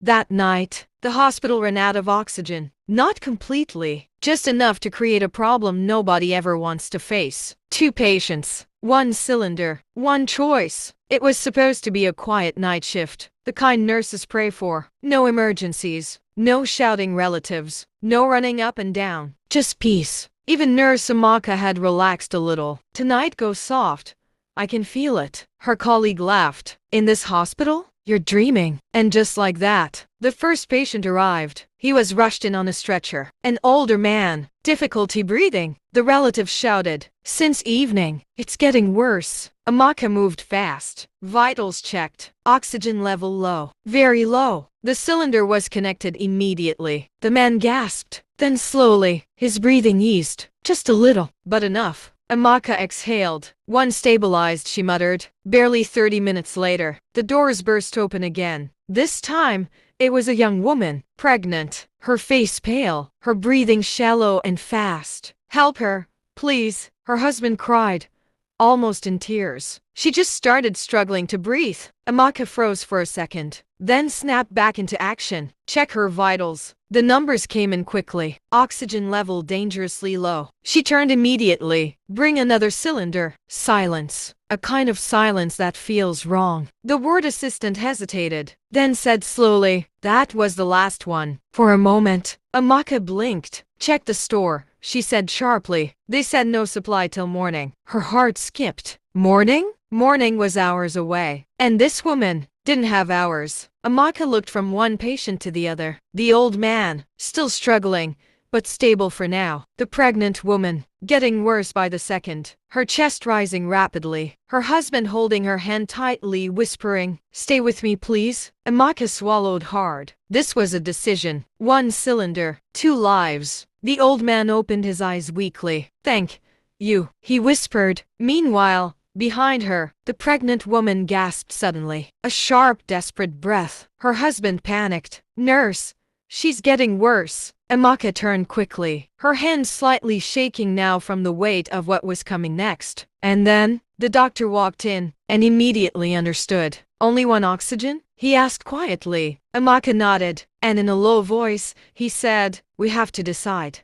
That night, the hospital ran out of oxygen. Not completely, just enough to create a problem nobody ever wants to face. 2 patients, 1 cylinder, 1 choice. It was supposed to be a quiet night shift, the kind nurses pray for. No emergencies, no shouting relatives, no running up and down, just peace. Even Nurse Amaka had relaxed a little. Tonight goes soft. I can feel it. Her colleague laughed. In this hospital? You're dreaming. And just like that, the first patient arrived. He was rushed in on a stretcher. An older man, difficulty breathing. The relative shouted, "Since evening, it's getting worse." Amaka moved fast. Vitals checked. Oxygen level low. Very low. The cylinder was connected immediately. The man gasped. Then slowly, his breathing eased. Just a little, but enough. Amaka exhaled. "One stabilized," she muttered. Barely 30 minutes later, the doors burst open again. This time, it was a young woman, pregnant, her face pale, her breathing shallow and fast. "Help her, please," her husband cried, almost in tears. She just started struggling to breathe. Amaka froze for a second, then snapped back into action. "Check her vitals." The numbers came in quickly. Oxygen level dangerously low. She turned immediately. "Bring another cylinder." Silence. A kind of silence that feels wrong. The ward assistant hesitated, then said slowly, "That was the last one." For a moment, Amaka blinked. "Check the store," she said sharply. "They said no supply till morning." Her heart skipped. Morning? Morning was hours away. And this woman didn't have hours. Amaka looked from one patient to the other. The old man, still struggling, but stable for now. The pregnant woman, getting worse by the second, her chest rising rapidly. Her husband holding her hand tightly, whispering, "Stay with me, please." Amaka swallowed hard. This was a decision. 1 cylinder, 2 lives. The old man opened his eyes weakly. "Thank you," he whispered. Meanwhile, behind her, the pregnant woman gasped suddenly. A sharp, desperate breath. Her husband panicked. "Nurse, she's getting worse." Amaka turned quickly, her hands slightly shaking now from the weight of what was coming next. And then, the doctor walked in, and immediately understood. "Only 1 oxygen?" he asked quietly. Amaka nodded, and in a low voice, he said, "We have to decide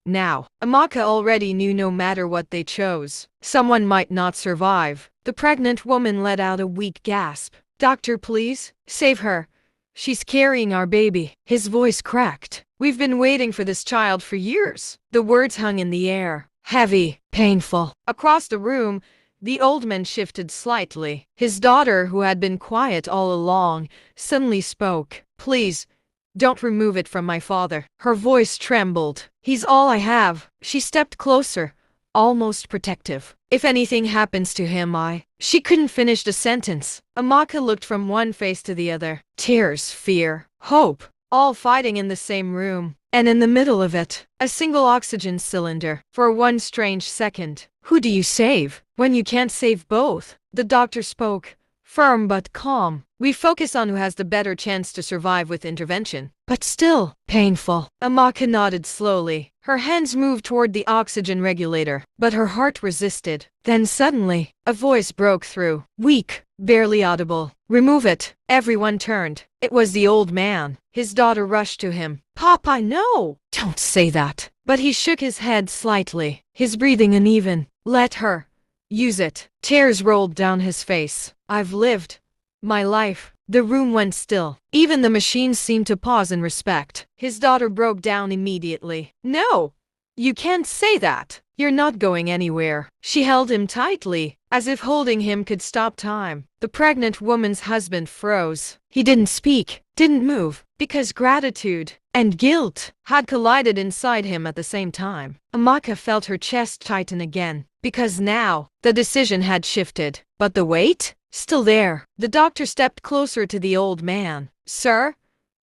now." Amaka already knew no matter what they chose, someone might not survive. The pregnant woman let out a weak gasp. "Doctor, please, save her. She's carrying our baby." His voice cracked. "We've been waiting for this child for years." The words hung in the air, heavy, painful. Across the room, the old man shifted slightly. His daughter, who had been quiet all along, suddenly spoke. "Please, don't remove it from my father." Her voice trembled. "He's all I have." She stepped closer, almost protective. "If anything happens to him, She couldn't finish the sentence. Amaka looked from one face to the other. Tears, fear, hope, all fighting in the same room. And in the middle of it, a single oxygen cylinder. For one strange second, who do you save when you can't save both? The doctor spoke, firm but calm. "We focus on who has the better chance to survive with intervention." But still, painful. Amaka nodded slowly. Her hands moved toward the oxygen regulator, but her heart resisted. Then suddenly, a voice broke through, weak, barely audible. "Remove it." Everyone turned. It was the old man. His daughter rushed to him. "Papa, no!" "Don't say that." But he shook his head slightly, his breathing uneven. "Let her use it." Tears rolled down his face. "I've lived my life." The room went still. Even the machines seemed to pause in respect. His daughter broke down immediately. "No! You can't say that! You're not going anywhere." She held him tightly, as if holding him could stop time. The pregnant woman's husband froze. He didn't speak, didn't move, because gratitude and guilt had collided inside him at the same time. Amaka felt her chest tighten again, because now, the decision had shifted. But the weight? Still there. The doctor stepped closer to the old man. "Sir,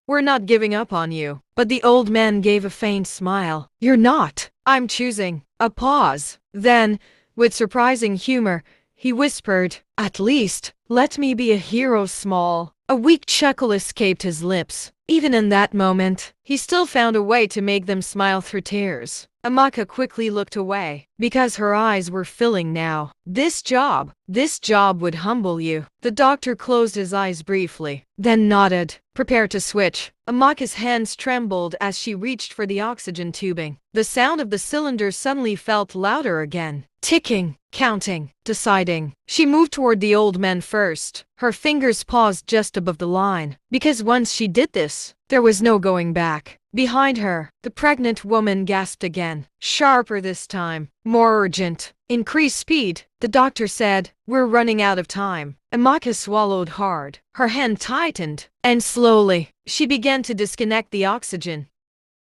we're not giving up on you." But the old man gave a faint smile. "You're not." "I'm choosing." A pause. Then, with surprising humor, he whispered, "At least, let me be a hero small." A weak chuckle escaped his lips. Even in that moment, he still found a way to make them smile through tears. Amaka quickly looked away, because her eyes were filling now. This job would humble you. The doctor closed his eyes briefly, then nodded, prepared to switch. Amaka's hands trembled as she reached for the oxygen tubing. The sound of the cylinder suddenly felt louder again. Ticking, counting, deciding. She moved toward the old man first. Her fingers paused just above the line, because once she did this, there was no going back. Behind her, the pregnant woman gasped again, sharper this time, more urgent. Increase speed, the doctor said. We're running out of time. Amaka swallowed hard. Her hand tightened, and slowly, she began to disconnect the oxygen.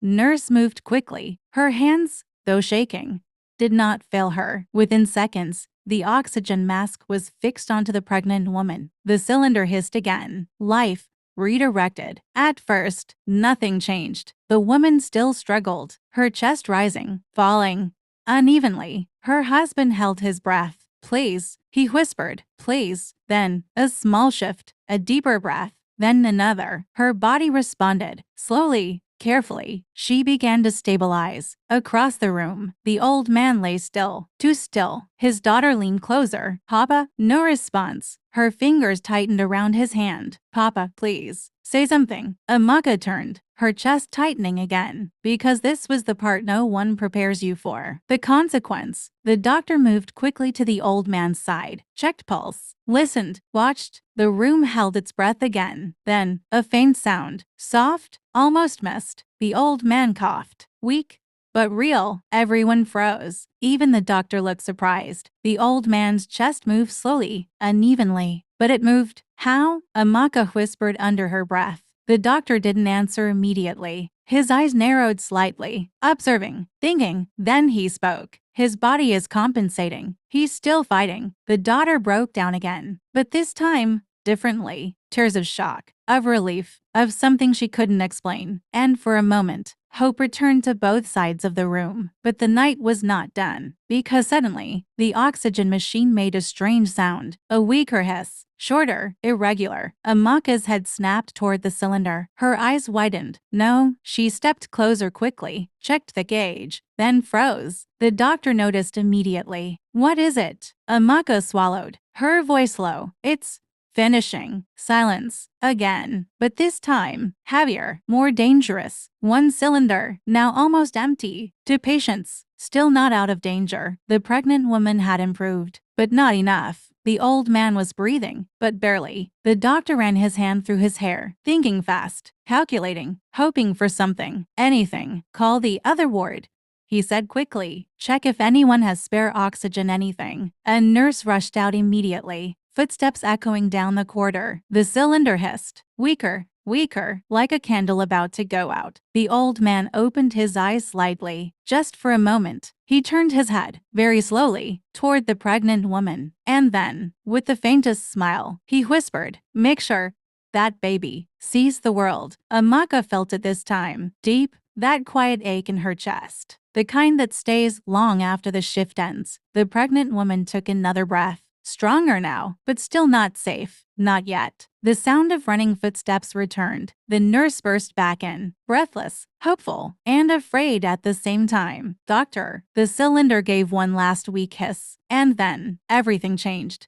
Nurse moved quickly. Her hands, though shaking, did not fail her. Within seconds, the oxygen mask was fixed onto the pregnant woman. The cylinder hissed again. Life redirected. At first, nothing changed. The woman still struggled, her chest rising, falling unevenly. Her husband held his breath. Please, he whispered, please. Then, a small shift, a deeper breath, then another. Her body responded. Slowly, carefully, she began to stabilize. Across the room, the old man lay still, too still. His daughter leaned closer. Papa? No response. Her fingers tightened around his hand. Papa, please, say something. Amaka turned, her chest tightening again, because this was the part no one prepares you for. The consequence. The doctor moved quickly to the old man's side, checked pulse, listened, watched. The room held its breath again. Then, a faint sound, soft, almost missed. The old man coughed, weak, but real. Everyone froze. Even the doctor looked surprised. The old man's chest moved slowly, unevenly, but it moved. How? Amaka whispered under her breath. The doctor didn't answer immediately. His eyes narrowed slightly, observing, thinking. Then he spoke. His body is compensating. He's still fighting. The daughter broke down again, but this time, differently. Tears of shock, of relief, of something she couldn't explain. And for a moment, hope returned to both sides of the room. But the night was not done, because suddenly, the oxygen machine made a strange sound, a weaker hiss, shorter, irregular. Amaka's head snapped toward the cylinder. Her eyes widened. No, she stepped closer quickly, checked the gauge, then froze. The doctor noticed immediately. What is it? Amaka swallowed, her voice low. It's finishing. Silence. Again. But this time, heavier, more dangerous. One cylinder, now almost empty. Two patients, still not out of danger. The pregnant woman had improved, but not enough. The old man was breathing, but barely. The doctor ran his hand through his hair, thinking fast, calculating, hoping for something, anything. Call the other ward, he said quickly. Check if anyone has spare oxygen, anything. A nurse rushed out immediately, footsteps echoing down the corridor. The cylinder hissed, weaker, weaker, like a candle about to go out. The old man opened his eyes slightly, just for a moment. He turned his head, very slowly, toward the pregnant woman. And then, with the faintest smile, he whispered, make sure that baby sees the world. Amaka felt it this time, deep, that quiet ache in her chest, the kind that stays long after the shift ends. The pregnant woman took another breath. Stronger now, but still not safe. Not yet. The sound of running footsteps returned. The nurse burst back in, breathless, hopeful, and afraid at the same time. Doctor, the cylinder gave one last weak hiss. And then, everything changed.